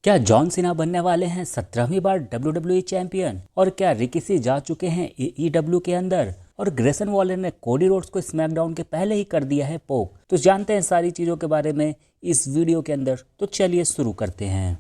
क्या John Cena बनने वाले हैं 17वीं बार WWE चैंपियन? और क्या रिकी जा चुके हैं AEW के अंदर? और ग्रेसन वॉलर ने कोडी रोड्स को स्मैकडाउन के पहले ही कर दिया है पोक। तो जानते हैं सारी चीज़ों के बारे में इस वीडियो के अंदर। तो चलिए शुरू करते हैं।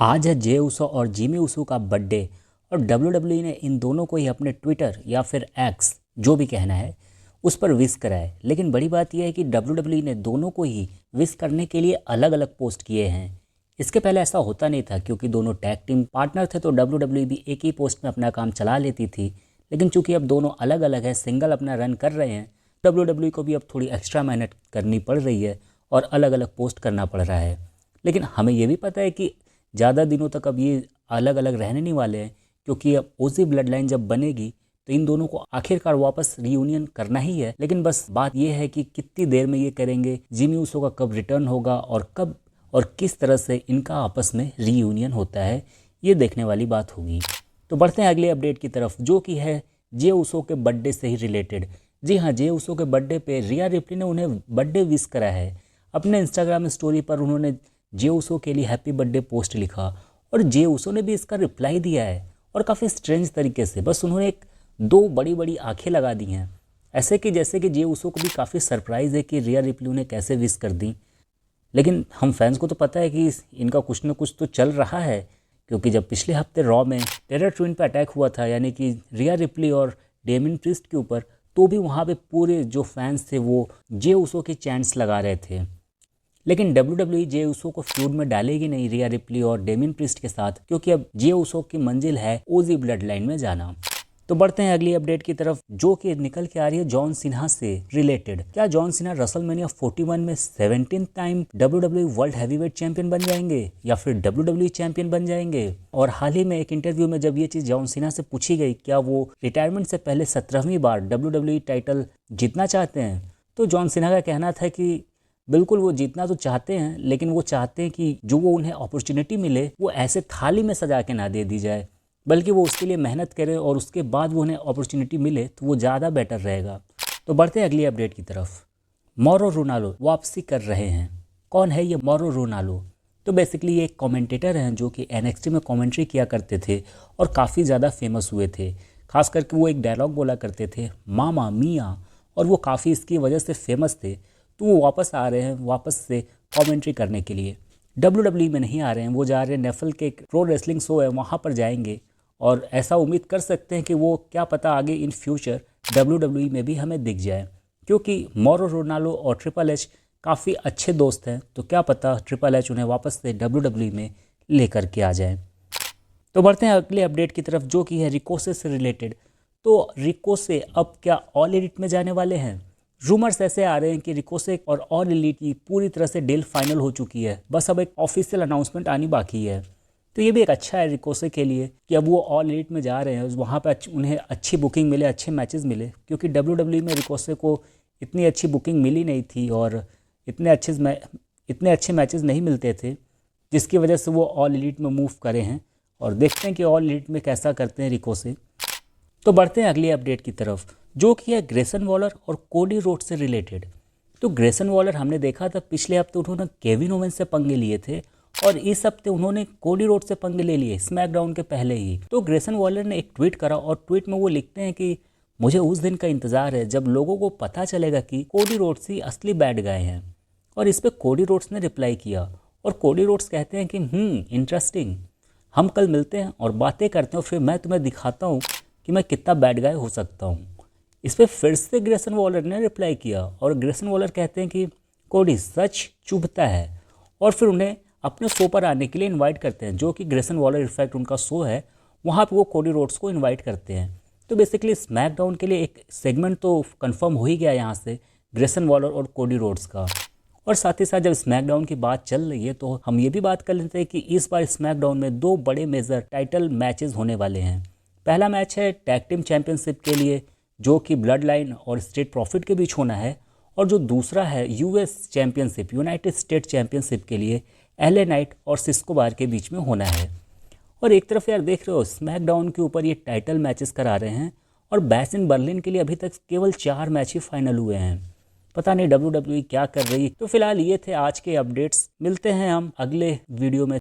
आज है जे उसो और जिमी उसो का बर्थडे और WWE ने इन दोनों को ही अपने ट्विटर या फिर एक्स जो भी कहना है उस पर विश करा है। लेकिन बड़ी बात यह है कि WWE ने दोनों को ही विश करने के लिए अलग अलग पोस्ट किए हैं। इसके पहले ऐसा होता नहीं था क्योंकि दोनों टैग टीम पार्टनर थे, तो WWE भी एक ही पोस्ट में अपना काम चला लेती थी। लेकिन चूंकि अब दोनों अलग अलग हैं, सिंगल अपना रन कर रहे हैं, WWE को भी अब थोड़ी एक्स्ट्रा मेहनत करनी पड़ रही है और अलग अलग पोस्ट करना पड़ रहा है। लेकिन हमें ये भी पता है कि ज़्यादा दिनों तक अब ये अलग अलग रहने नहीं वाले हैं, क्योंकि अब ओजी ब्लड लाइन जब बनेगी तो इन दोनों को आखिरकार वापस रीयूनियन करना ही है। लेकिन बस बात यह है कि कितनी देर में ये करेंगे, जिमी उसो का कब रिटर्न होगा और कब और किस तरह से इनका आपस में रीयूनियन होता है, ये देखने वाली बात होगी। तो बढ़ते हैं अगले अपडेट की तरफ, जो कि है जे उसो के बर्थडे से ही रिलेटेड। जी हाँ, जे उसो के बर्थडे पे रिया रिप्ली ने उन्हें बर्थडे विश करा है। अपने इंस्टाग्राम स्टोरी पर उन्होंने जे उसो के लिए हैप्पी बर्थडे पोस्ट लिखा और जे उसो ने भी इसका रिप्लाई दिया है, और काफ़ी स्ट्रेंज तरीके से। बस उन्होंने दो बड़ी बड़ी आंखें लगा दी हैं, ऐसे कि जैसे कि जे उसो को भी काफ़ी सरप्राइज़ है कि रिया रिप्ली उन्हें कैसे विश कर दी। लेकिन हम फैंस को तो पता है कि इनका कुछ न कुछ तो चल रहा है, क्योंकि जब पिछले हफ्ते रॉ में टेरर ट्विन पे अटैक हुआ था, यानी कि रिया रिप्ली और डेमिन प्रीस्ट के ऊपर, तो भी वहाँ पे पूरे जो फैंस थे वो जे उसो के चैंट्स लगा रहे थे। लेकिन WWE जे उसो को फ्यूड में डालेगी नहीं रिया रिप्ली और डेमिन प्रीस्ट के साथ, क्योंकि अब जे उसो की मंजिल है ओजी ब्लड लाइन में जाना। तो बढ़ते हैं अगली अपडेट की तरफ, जो कि निकल के आ रही है जॉन सिन्हा से रिलेटेड। क्या जॉन सिन्हा रेसलमेनिया 41 में 17th time WWE world heavyweight champion बन जाएंगे या फिर WWE चैंपियन बन जाएंगे? और हाल ही में एक इंटरव्यू में जब ये चीज़ जॉन सिन्हा से पूछी गई, क्या वो रिटायरमेंट से पहले 17वीं बार WWE टाइटल जीतना चाहते हैं, तो जॉन सिन्हा का कहना था कि बिल्कुल वो जीतना तो चाहते हैं, लेकिन वो चाहते हैं कि जो वो उन्हें अपॉर्चुनिटी मिले वो ऐसे थाली में सजा के ना दे दी जाए, बल्कि वो उसके लिए मेहनत करें और उसके बाद वो उन्हें अपॉर्चुनिटी मिले तो वो ज़्यादा बेटर रहेगा। तो बढ़ते हैं अगली अपडेट की तरफ। मौरो रोनाल्डो वापसी कर रहे हैं। कौन है ये मौरो रोनाल्डो? तो बेसिकली ये एक कमेंटेटर हैं जो कि NXT में कमेंट्री किया करते थे और काफ़ी ज़्यादा फेमस हुए थे। खास करके वो एक डायलॉग बोला करते थे, मामा मिया, और वो काफ़ी इसकी वजह से फेमस थे। तो वो वापस आ रहे हैं वापस से कमेंट्री करने के लिए। WWE में नहीं आ रहे हैं, वो जा रहे हैं नेफल के प्रो रेसलिंग शो है वहाँ पर जाएंगे, और ऐसा उम्मीद कर सकते हैं कि वो क्या पता आगे इन फ्यूचर WWE में भी हमें दिख जाए, क्योंकि मौरो रोनाल्डो और ट्रिपल एच काफ़ी अच्छे दोस्त हैं। तो क्या पता ट्रिपल एच उन्हें वापस से WWE में लेकर के आ जाए। तो बढ़ते हैं अगले अपडेट की तरफ, जो कि है रिकोसे से रिलेटेड। तो रिकोसे अब क्या ऑल एलिट में जाने वाले हैं? रूमर्स ऐसे आ रहे हैं कि रिकोसे और ऑल एलिट की पूरी तरह से डील फाइनल हो चुकी है, बस अब एक ऑफिशियल अनाउंसमेंट आनी बाकी है। तो ये भी एक अच्छा है रिकोसे के लिए कि अब वो ऑल एलिट में जा रहे हैं, वहाँ पर उन्हें अच्छी बुकिंग मिले, अच्छे मैचेस मिले, क्योंकि WWE में रिकोसे को इतनी अच्छी बुकिंग मिली नहीं थी और इतने अच्छे मैचेस नहीं मिलते थे, जिसकी वजह से वो ऑल एलिट में मूव करे हैं। और देखते हैं कि ऑल एलिट में कैसा करते हैं रिकोसे। तो बढ़ते हैं अगली अपडेट की तरफ, जो कि है ग्रेसन वॉलर और कोडी रोड्स से रिलेटेड। तो ग्रेसन वॉलर हमने देखा था पिछले हफ्ते उन्होंने केविन ओवेन से पंगे लिए थे, और इस हफ्ते उन्होंने कोडी रोड्स से पंगे ले लिए स्मैकडाउन के पहले ही। तो ग्रेसन वॉलर ने एक ट्वीट करा और ट्वीट में वो लिखते हैं कि मुझे उस दिन का इंतजार है जब लोगों को पता चलेगा कि कोडी रोड्स ही असली बैड गाय हैं। और इस पर कोडी रोड्स ने रिप्लाई किया, और कोडी रोड्स कहते हैं कि इंटरेस्टिंग, हम कल मिलते हैं और बातें करते हैं और फिर मैं तुम्हें दिखाता हूँ कि मैं कितना बैड गाय हो सकता हूँ। इस पर फिर से ग्रेसन वॉलर ने रिप्लाई किया, और ग्रेसन वॉलर कहते हैं कि कोडी सच चुभता है, और फिर उन्हें अपने शो पर आने के लिए इनवाइट करते हैं, जो कि ग्रेसन वॉलर इनफैक्ट उनका शो है, वहाँ पे वो कोडी रोड्स को इनवाइट करते हैं। तो बेसिकली स्मैकडाउन के लिए एक सेगमेंट तो कंफर्म हो ही गया यहाँ से ग्रेसन वॉलर और कोडी रोड्स का। और साथ ही साथ जब स्मैकडाउन की बात चल रही है तो हम ये भी बात कर लेते हैं कि इस बार स्मैकडाउन में दो बड़े मेजर टाइटल मैचेस होने वाले हैं। पहला मैच है टैग टीम चैंपियनशिप के लिए, जो कि ब्लड लाइन और स्ट्रीट प्रॉफिट के बीच होना है, और जो दूसरा है US championship, United state championship के लिए LA नाइट और सिस्को बार के बीच में होना है। और एक तरफ यार देख रहे हो स्मैकडाउन के ऊपर ये टाइटल मैचेस करा रहे हैं, और बैश इन बर्लिन के लिए अभी तक केवल 4 मैच ही फाइनल हुए हैं। पता नहीं WWE क्या कर रही। तो फिलहाल ये थे आज के अपडेट्स, मिलते हैं हम अगले वीडियो में।